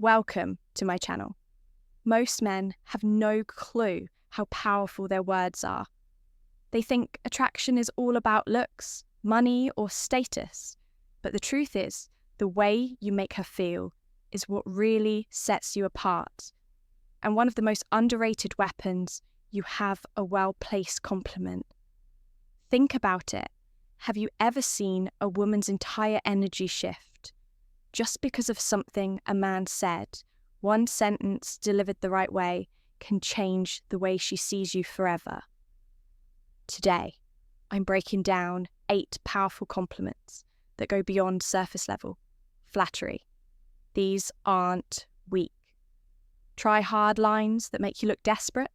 Welcome to my channel. Most men have no clue how powerful their words are. They think attraction is all about looks, money, or status. But the truth is, the way you make her feel is what really sets you apart. And one of the most underrated weapons, you have a well-placed compliment. Think about it. Have you ever seen a woman's entire energy shift? Just because of something a man said, one sentence delivered the right way can change the way she sees you forever. Today, I'm breaking down 8 powerful compliments that go beyond surface level flattery. These aren't weak. Try hard lines that make you look desperate.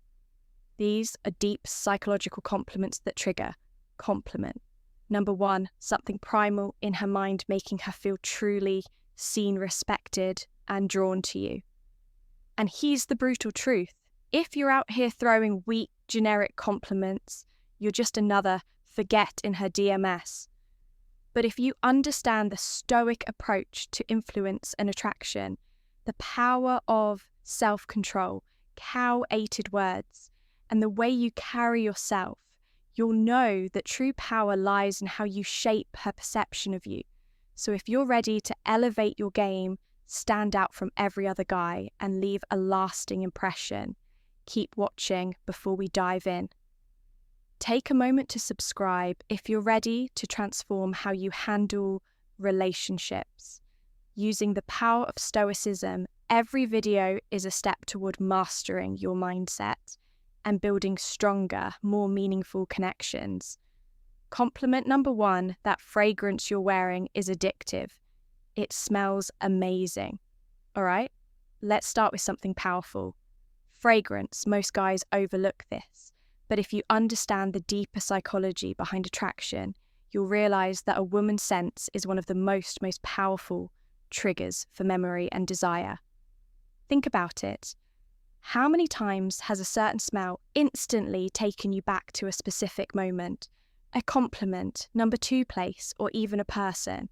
These are deep psychological compliments that trigger compliment. Number 1, something primal in her mind making her feel truly seen, respected, and drawn to you. And here's the brutal truth. If you're out here throwing weak, generic compliments, you're just another forget in her DMS. But if you understand the stoic approach to influence and attraction, the power of self-control, cow-aided words, and the way you carry yourself, you'll know that true power lies in how you shape her perception of you. So if you're ready to elevate your game, stand out from every other guy, and leave a lasting impression, keep watching before we dive in. Take a moment to subscribe if you're ready to transform how you handle relationships. Using the power of stoicism, every video is a step toward mastering your mindset and building stronger, more meaningful connections. Compliment number 1, that fragrance you're wearing is addictive. It smells amazing. All right, let's start with something powerful. Fragrance, most guys overlook this. But if you understand the deeper psychology behind attraction, you'll realize that a woman's scent is one of the most powerful triggers for memory and desire. Think about it. How many times has a certain smell instantly taken you back to a specific moment, a compliment, number 2 place, or even a person?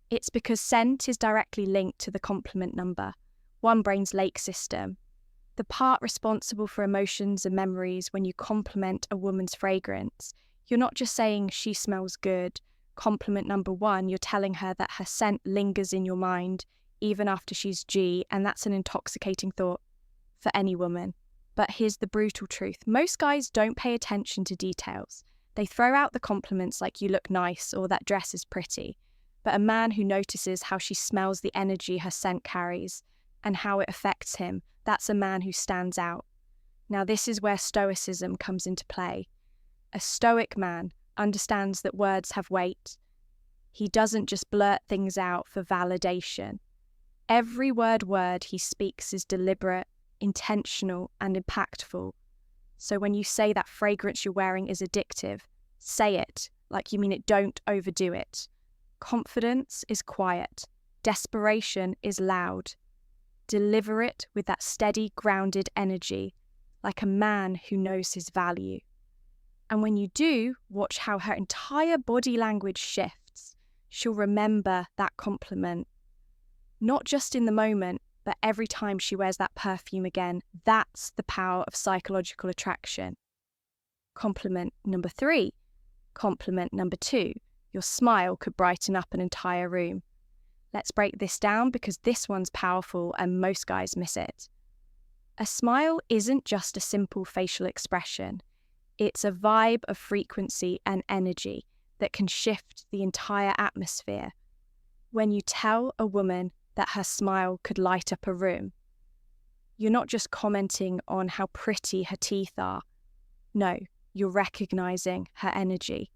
It's because scent is directly linked to the compliment number, one brain's lake system. The part responsible for emotions and memories when you compliment a woman's fragrance. You're not just saying she smells good. Compliment number 1, you're telling her that her scent lingers in your mind even after she's G, and that's an intoxicating thought for any woman. But here's the brutal truth. Most guys don't pay attention to details. They throw out the compliments like you look nice or that dress is pretty. But a man who notices how she smells the energy her scent carries and how it affects him, that's a man who stands out. Now this is where stoicism comes into play. A stoic man understands that words have weight. He doesn't just blurt things out for validation. Every word he speaks is deliberate, intentional, and impactful. So when you say that fragrance you're wearing is addictive, say it like you mean it, don't overdo it. Confidence is quiet. Desperation is loud. Deliver it with that steady, grounded energy, like a man who knows his value. And when you do, watch how her entire body language shifts. She'll remember that compliment. Not just in the moment, but every time she wears that perfume again. That's the power of psychological attraction. Compliment number 3. Compliment number 2. Your smile could brighten up an entire room. Let's break this down because this one's powerful and most guys miss it. A smile isn't just a simple facial expression. It's a vibe of frequency and energy that can shift the entire atmosphere. When you tell a woman that her smile could light up a room, you're not just commenting on how pretty her teeth are. No, you're recognizing her energy.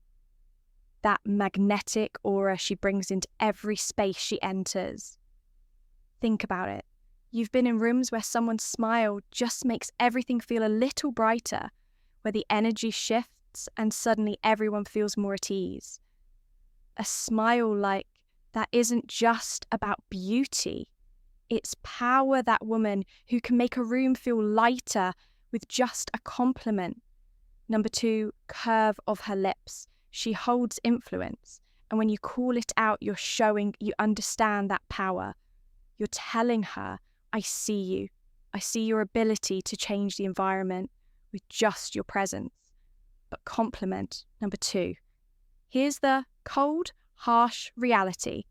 That magnetic aura she brings into every space she enters. Think about it. You've been in rooms where someone's smile just makes everything feel a little brighter, where the energy shifts and suddenly everyone feels more at ease. A smile like that isn't just about beauty. It's power, that woman who can make a room feel lighter with just a compliment. Number 2, curve of her lips. She holds influence, and when you call it out, you're showing you understand that power. You're telling her I see you. I see your ability to change the environment with just your presence. But compliment number 2. Here's the cold, harsh reality.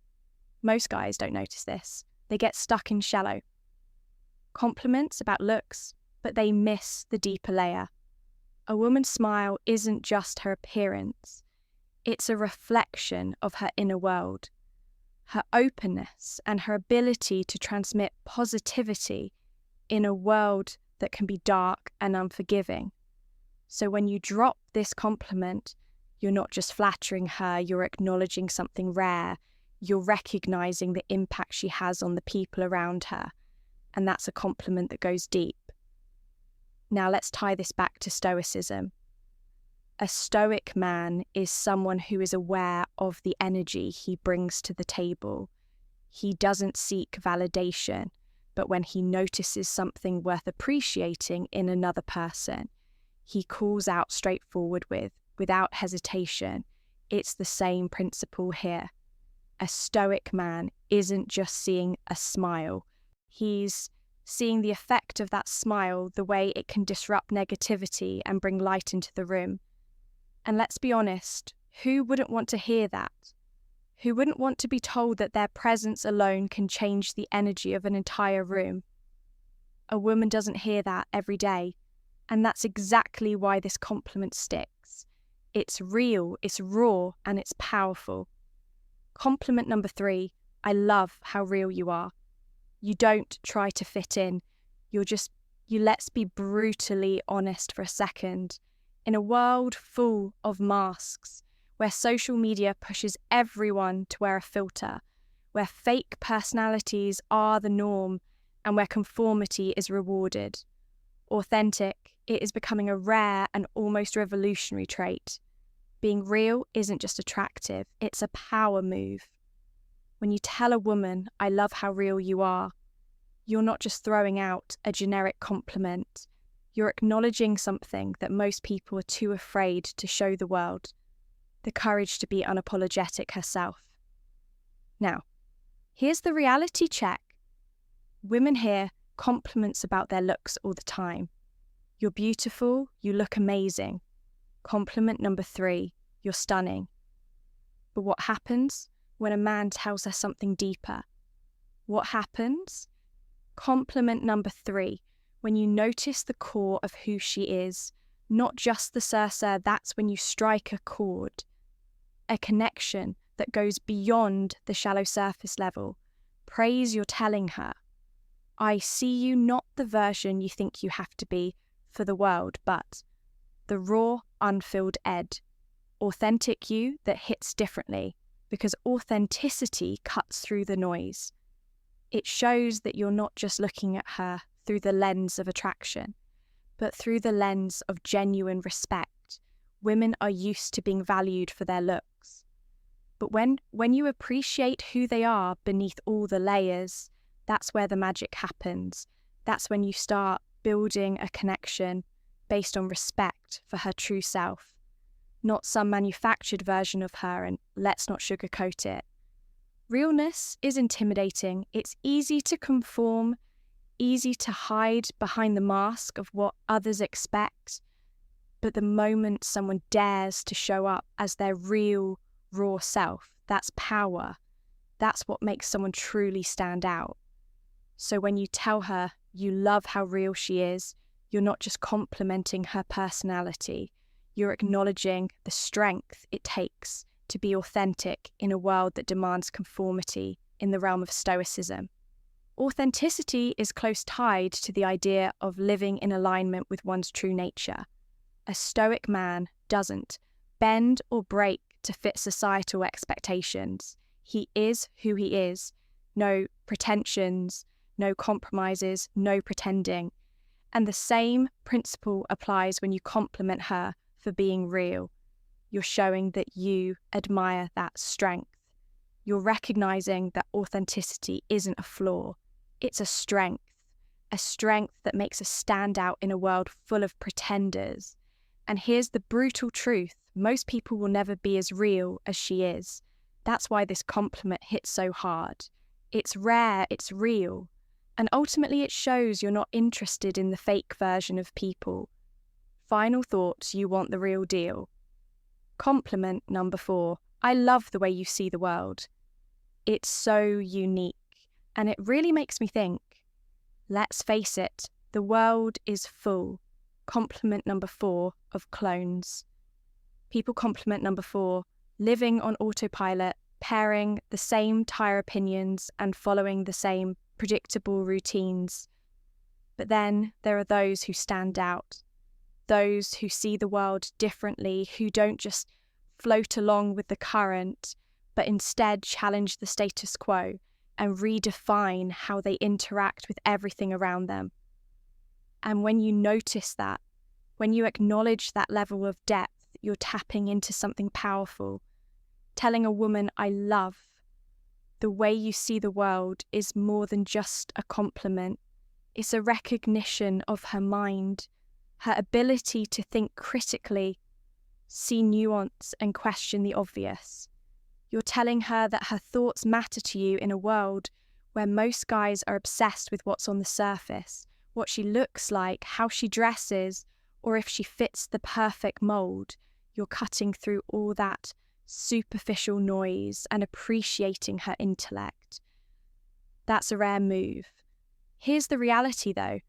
Most guys don't notice this. They get stuck in shallow. Compliments about looks, but they miss the deeper layer. A woman's smile isn't just her appearance. It's a reflection of her inner world. Her openness and her ability to transmit positivity in a world that can be dark and unforgiving. So when you drop this compliment, you're not just flattering her, you're acknowledging something rare. You're recognizing the impact she has on the people around her. And that's a compliment that goes deep. Now let's tie this back to Stoicism. A Stoic man is someone who is aware of the energy he brings to the table. He doesn't seek validation, but when he notices something worth appreciating in another person, he calls out straightforward without hesitation. It's the same principle here. A Stoic man isn't just seeing a smile. He's seeing the effect of that smile, the way it can disrupt negativity and bring light into the room. And let's be honest, who wouldn't want to hear that? Who wouldn't want to be told that their presence alone can change the energy of an entire room? A woman doesn't hear that every day, and that's exactly why this compliment sticks. It's real, it's raw, and it's powerful. Compliment number 3, I love how real you are. You don't try to fit in. Let's be brutally honest for a second. In a world full of masks, where social media pushes everyone to wear a filter, where fake personalities are the norm, and where conformity is rewarded, authentic, it is becoming a rare and almost revolutionary trait. Being real isn't just attractive, it's a power move. When you tell a woman, I love how real you are, you're not just throwing out a generic compliment. You're acknowledging something that most people are too afraid to show the world, the courage to be unapologetic herself. Now, here's the reality check. Women hear compliments about their looks all the time. You're beautiful, you look amazing. Compliment number 3, you're stunning. But what happens when a man tells her something deeper? What happens? Compliment number 3, when you notice the core of who she is, not just the surface, that's when you strike a chord, a connection that goes beyond the shallow surface level. Praise you're telling her. I see you, not the version you think you have to be for the world, but the raw, unfilled Ed. Authentic you that hits differently, because authenticity cuts through the noise. It shows that you're not just looking at her through the lens of attraction, but through the lens of genuine respect. Women are used to being valued for their looks. But when you appreciate who they are beneath all the layers, that's where the magic happens. That's when you start building a connection based on respect for her true self, not some manufactured version of her, and let's not sugarcoat it. Realness is intimidating. It's easy to conform, easy to hide behind the mask of what others expect. But the moment someone dares to show up as their real, raw self, that's power. That's what makes someone truly stand out. So when you tell her you love how real she is, you're not just complimenting her personality, you're acknowledging the strength it takes to be authentic in a world that demands conformity in the realm of Stoicism. Authenticity is close tied to the idea of living in alignment with one's true nature. A Stoic man doesn't bend or break to fit societal expectations. He is who he is. No pretensions, no compromises, no pretending. And the same principle applies when you compliment her for being real. You're showing that you admire that strength. You're recognizing that authenticity isn't a flaw. It's a strength that makes us stand out in a world full of pretenders. And here's the brutal truth. Most people will never be as real as she is. That's why this compliment hits so hard. It's rare, it's real. And ultimately, it shows you're not interested in the fake version of people. Final thoughts, you want the real deal. Compliment number 4. I love the way you see the world. It's so unique, and it really makes me think. Let's face it, the world is full. Compliment number 4 of clones. People compliment number 4, living on autopilot, pairing the same tire opinions and following the same predictable routines. But then there are those who stand out, those who see the world differently, who don't just float along with the current, but instead challenge the status quo and redefine how they interact with everything around them. And when you notice that, when you acknowledge that level of depth, you're tapping into something powerful. Telling a woman, I love the way you see the world, is more than just a compliment. It's a recognition of her mind, her ability to think critically, see nuance and question the obvious. You're telling her that her thoughts matter to you in a world where most guys are obsessed with what's on the surface, what she looks like, how she dresses, or if she fits the perfect mold. You're cutting through all that superficial noise and appreciating her intellect. That's a rare move. Here's the reality though.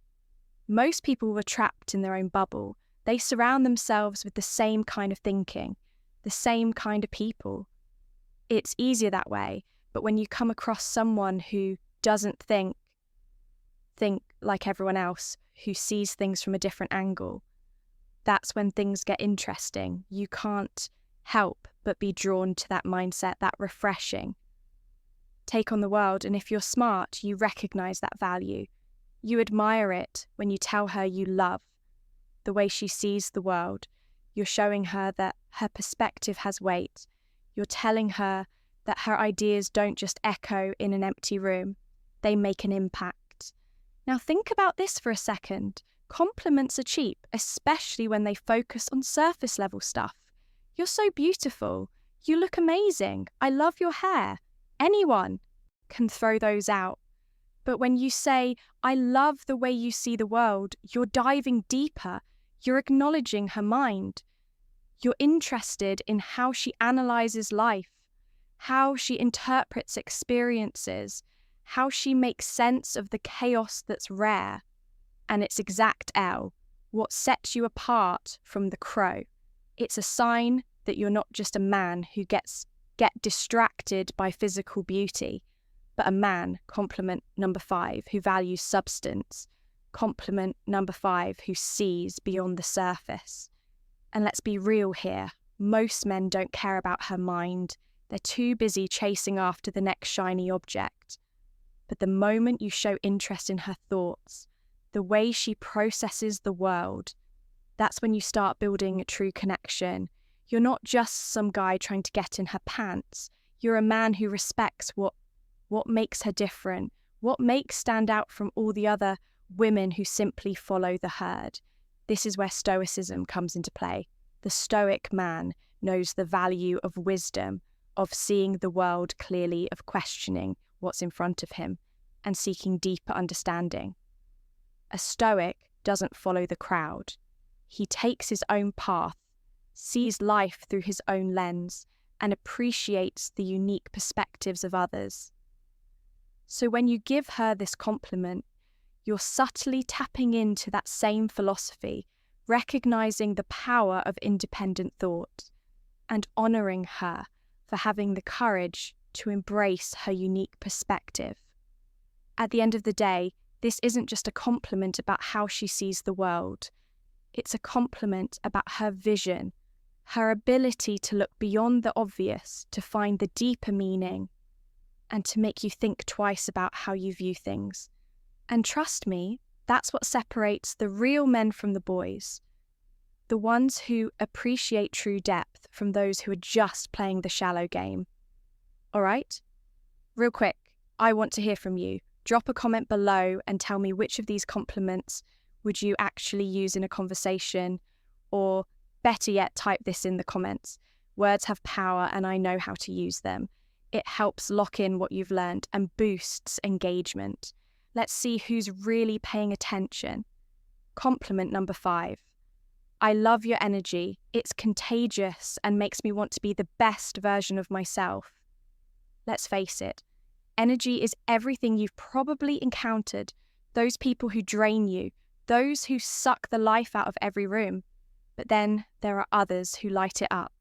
Most people were trapped in their own bubble. They surround themselves with the same kind of thinking, the same kind of people. It's easier that way, but when you come across someone who doesn't think like everyone else, who sees things from a different angle, that's when things get interesting. You can't help but be drawn to that mindset, that refreshing take on the world, and if you're smart, you recognize that value. You admire it when you tell her you love the way she sees the world. You're showing her that her perspective has weight. You're telling her that her ideas don't just echo in an empty room, they make an impact. Now think about this for a second. Compliments are cheap, especially when they focus on surface level stuff. You're so beautiful. You look amazing. I love your hair. Anyone can throw those out. But when you say, I love the way you see the world, you're diving deeper. You're acknowledging her mind. You're interested in how she analyzes life, how she interprets experiences, how she makes sense of the chaos that's rare. And it's exact L, what sets you apart from the crow. It's a sign that you're not just a man who get distracted by physical beauty, but a man, compliment number 5, who values substance. Compliment number 5, who sees beyond the surface. And let's be real here, most men don't care about her mind. They're too busy chasing after the next shiny object. But the moment you show interest in her thoughts, the way she processes the world, that's when you start building a true connection. You're not just some guy trying to get in her pants. You're a man who respects what makes her different, what makes stand out from all the other women who simply follow the herd. This is where stoicism comes into play. The stoic man knows the value of wisdom, of seeing the world clearly, of questioning what's in front of him, and seeking deeper understanding. A stoic doesn't follow the crowd. He takes his own path, sees life through his own lens, and appreciates the unique perspectives of others. So when you give her this compliment, you're subtly tapping into that same philosophy, recognizing the power of independent thought, and honoring her for having the courage to embrace her unique perspective. At the end of the day, this isn't just a compliment about how she sees the world. It's a compliment about her vision, her ability to look beyond the obvious, to find the deeper meaning, and to make you think twice about how you view things. And trust me, that's what separates the real men from the boys. The ones who appreciate true depth from those who are just playing the shallow game. All right? Real quick, I want to hear from you. Drop a comment below and tell me which of these compliments would you actually use in a conversation, or better yet, type this in the comments. Words have power and I know how to use them. It helps lock in what you've learned and boosts engagement. Let's see who's really paying attention. Compliment number 5. I love your energy. It's contagious and makes me want to be the best version of myself. Let's face it, energy is everything you've probably encountered. Those people who drain you, those who suck the life out of every room. But then there are others who light it up.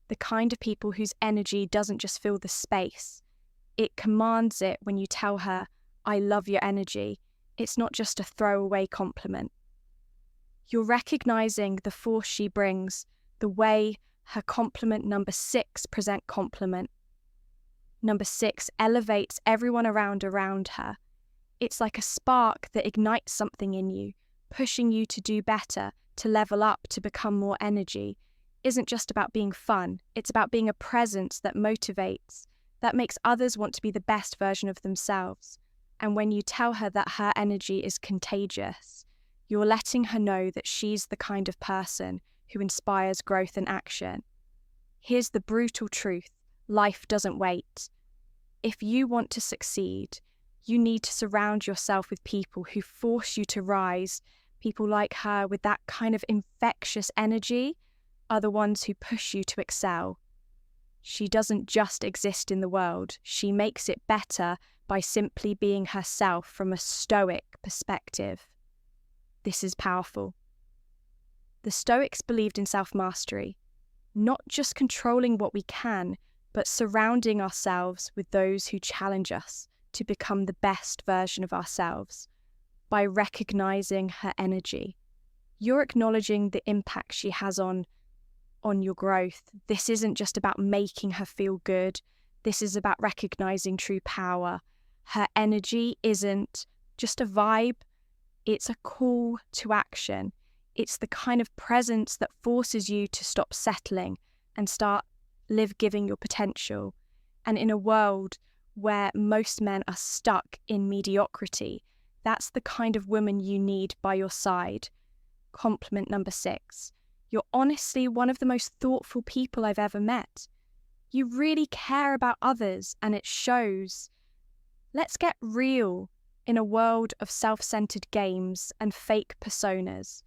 The kind of people whose energy doesn't just fill the space. It commands it when you tell her, I love your energy. It's not just a throwaway compliment. You're recognizing the force she brings, the way her compliment number 6 present compliment. Number 6 elevates everyone around her. It's like a spark that ignites something in you, pushing you to do better, to level up, to become more energy. Isn't just about being fun, it's about being a presence that motivates, that makes others want to be the best version of themselves. And when you tell her that her energy is contagious, you're letting her know that she's the kind of person who inspires growth and action. Here's the brutal truth: life doesn't wait. If you want to succeed, you need to surround yourself with people who force you to rise. People like her with that kind of infectious energy are the ones who push you to excel. She doesn't just exist in the world, she makes it better by simply being herself from a stoic perspective. This is powerful. The Stoics believed in self-mastery, not just controlling what we can, but surrounding ourselves with those who challenge us to become the best version of ourselves. By recognizing her energy, you're acknowledging the impact she has on your growth. This isn't just about making her feel good. This is about recognizing true power. Her energy isn't just a vibe. It's a call to action. It's the kind of presence that forces you to stop settling and start giving your potential. And in a world where most men are stuck in mediocrity, that's the kind of woman you need by your side. Compliment number 6. You're honestly one of the most thoughtful people I've ever met. You really care about others, and it shows. Let's get real in a world of self-centered games and fake personas.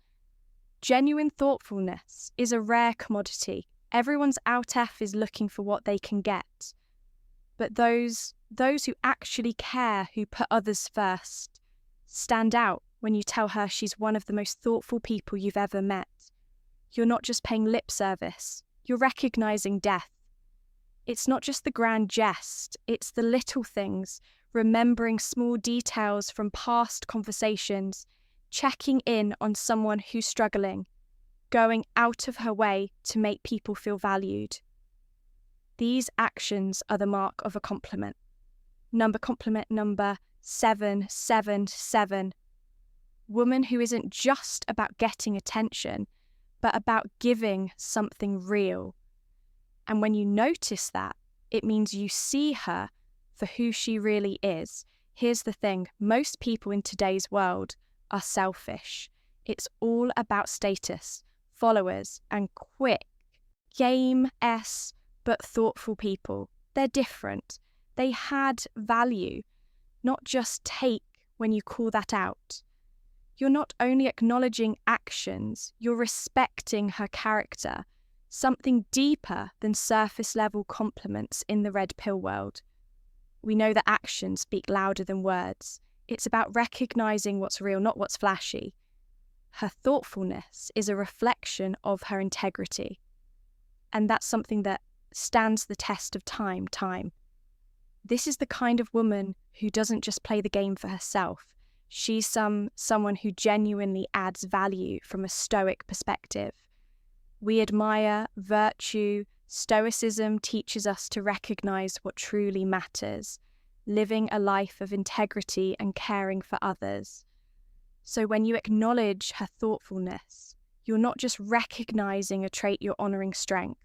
Genuine thoughtfulness is a rare commodity. Everyone's out is looking for what they can get. But those who actually care, who put others first, stand out when you tell her she's one of the most thoughtful people you've ever met. You're not just paying lip service, you're recognizing depth. It's not just the grand jest, it's the little things, remembering small details from past conversations, checking in on someone who's struggling, going out of her way to make people feel valued. These actions are the mark of a compliment. Compliment number 777. Woman who isn't just about getting attention, but about giving something real. And when you notice that, it means you see her for who she really is. Here's the thing, most people in today's world are selfish. It's all about status, followers, and quick, game-esque but thoughtful people. They're different. They had value, not just take when you call that out. You're not only acknowledging actions, you're respecting her character, something deeper than surface-level compliments in the red pill world. We know that actions speak louder than words. It's about recognizing what's real, not what's flashy. Her thoughtfulness is a reflection of her integrity. And that's something that stands the test of time. This is the kind of woman who doesn't just play the game for herself. She's someone who genuinely adds value from a stoic perspective. We admire virtue. Stoicism teaches us to recognize what truly matters, living a life of integrity and caring for others. So when you acknowledge her thoughtfulness, you're not just recognizing a trait, you're honoring strength.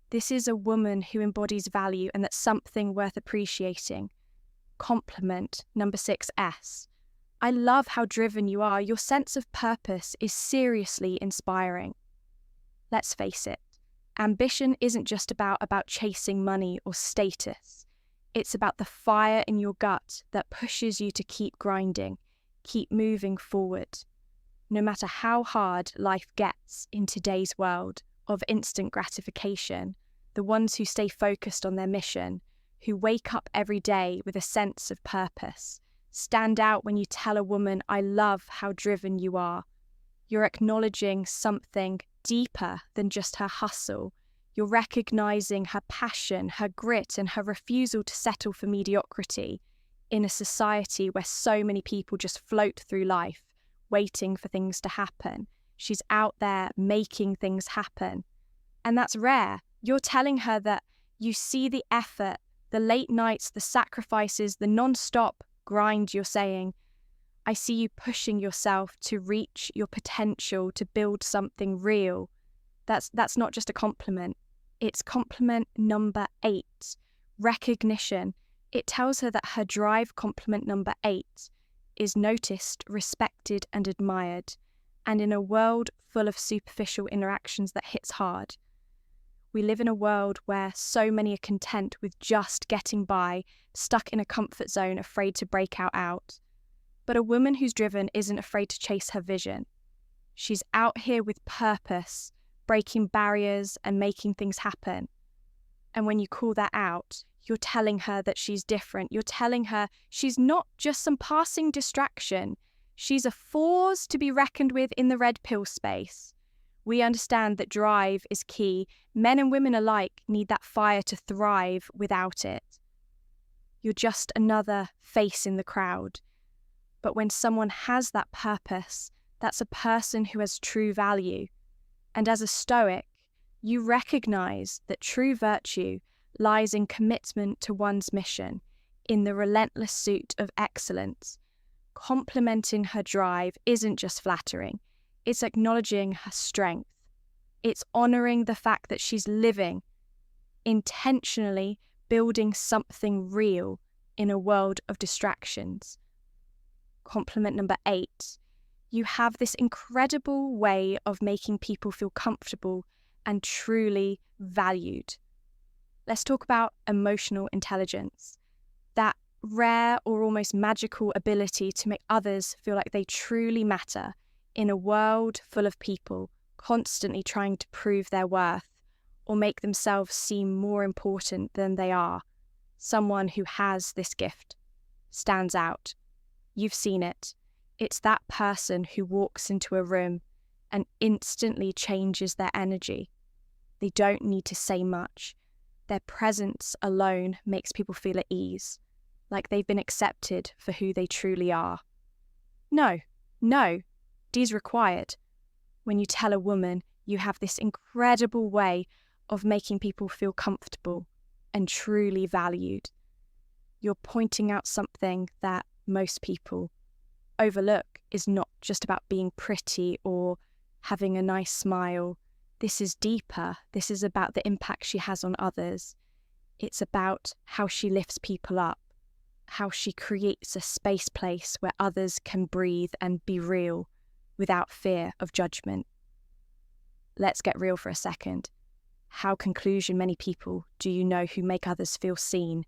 This is a woman who embodies value, and that's something worth appreciating. Compliment number 6S. I love how driven you are. Your sense of purpose is seriously inspiring. Let's face it, ambition isn't just about chasing money or status. It's about the fire in your gut that pushes you to keep grinding, keep moving forward. No matter how hard life gets in today's world of instant gratification, the ones who stay focused on their mission, who wake up every day with a sense of purpose, stand out when you tell a woman, "I love how driven you are." You're acknowledging something deeper than just her hustle. You're recognizing her passion, her grit, and her refusal to settle for mediocrity in a society where so many people just float through life, waiting for things to happen. She's out there making things happen. And that's rare. You're telling her that you see the effort, the late nights, the sacrifices, the non-stop grind. You're saying, "I see you pushing yourself to reach your potential, to build something real." That's not just a compliment. It's compliment number 8, recognition. It tells her that her drive, compliment number 8, is noticed, respected, and admired. And in a world full of superficial interactions that hits hard, we live in a world where so many are content with just getting by, stuck in a comfort zone, afraid to break out. But a woman who's driven isn't afraid to chase her vision. She's out here with purpose, breaking barriers and making things happen. And when you call that out, you're telling her that she's different. You're telling her she's not just some passing distraction. She's a force to be reckoned with in the red pill space. We understand that drive is key. Men and women alike need that fire to thrive without it. You're just another face in the crowd. But when someone has that purpose, that's a person who has true value. And as a Stoic, you recognize that true virtue lies in commitment to one's mission, in the relentless pursuit of excellence. Complimenting her drive isn't just flattering, it's acknowledging her strength. It's honoring the fact that she's living, intentionally building something real in a world of distractions. Compliment number 8. You have this incredible way of making people feel comfortable and truly valued. Let's talk about emotional intelligence. That rare or almost magical ability to make others feel like they truly matter in a world full of people constantly trying to prove their worth or make themselves seem more important than they are. Someone who has this gift stands out. You've seen it. It's that person who walks into a room and instantly changes their energy. They don't need to say much. Their presence alone makes people feel at ease, like they've been accepted for who they truly are. No, D's required. When you tell a woman you have this incredible way of making people feel comfortable and truly valued, you're pointing out something that most people overlook. Is not just about being pretty or having a nice smile. This is deeper. This is about the impact she has on others. It's about how she lifts people up, how she creates a space place where others can breathe and be real without fear of judgment. Let's get real for a second. How conclusion many people do you know who make others feel seen?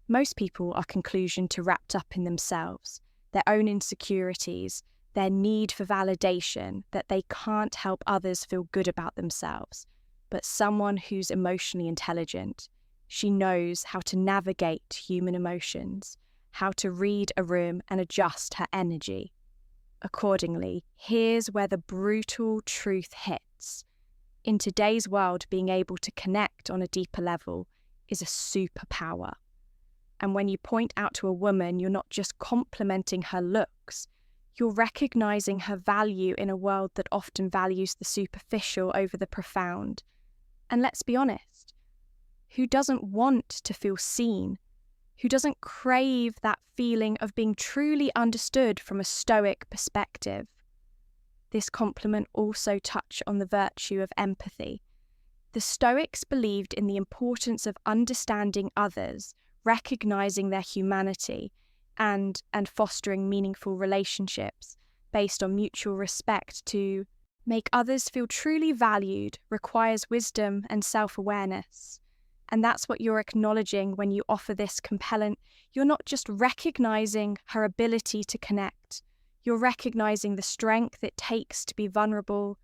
Most people are conclusion to wrapped up in themselves, their own insecurities, their need for validation, that they can't help others feel good about themselves. But someone who's emotionally intelligent, she knows how to navigate human emotions, how to read a room and adjust her energy. Accordingly, here's where the brutal truth hits. In today's world, being able to connect on a deeper level is a superpower. And when you point out to a woman, you're not just complimenting her looks, you're recognizing her value in a world that often values the superficial over the profound. And let's be honest, who doesn't want to feel seen? Who doesn't crave that feeling of being truly understood from a Stoic perspective? This compliment also touches on the virtue of empathy. The Stoics believed in the importance of understanding others, recognizing their humanity, and fostering meaningful relationships based on mutual respect. To make others feel truly valued requires wisdom and self-awareness. And that's what you're acknowledging when you offer this compelling. You're not just recognizing her ability to connect, you're recognizing the strength it takes to be vulnerable,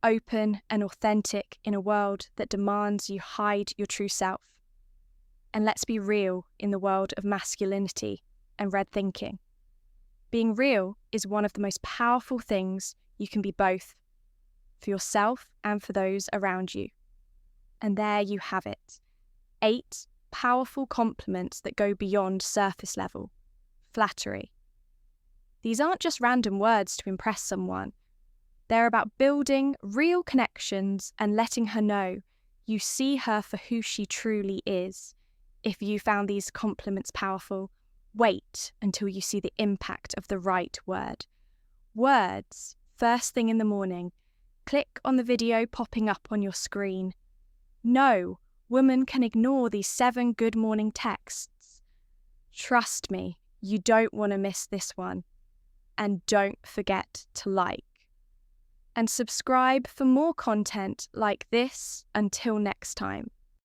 open, and authentic in a world that demands you hide your true self. And let's be real in the world of masculinity and red thinking. Being real is one of the most powerful things you can be, both for yourself and for those around you. And there you have it. 8 powerful compliments that go beyond surface level. Flattery. These aren't just random words to impress someone. They're about building real connections and letting her know you see her for who she truly is. If you found these compliments powerful, wait until you see the impact of the right word. Words, first thing in the morning. Click on the video popping up on your screen. No, women can ignore these 7 good morning texts. Trust me, you don't want to miss this one. And don't forget to like. And subscribe for more content like this. Until next time.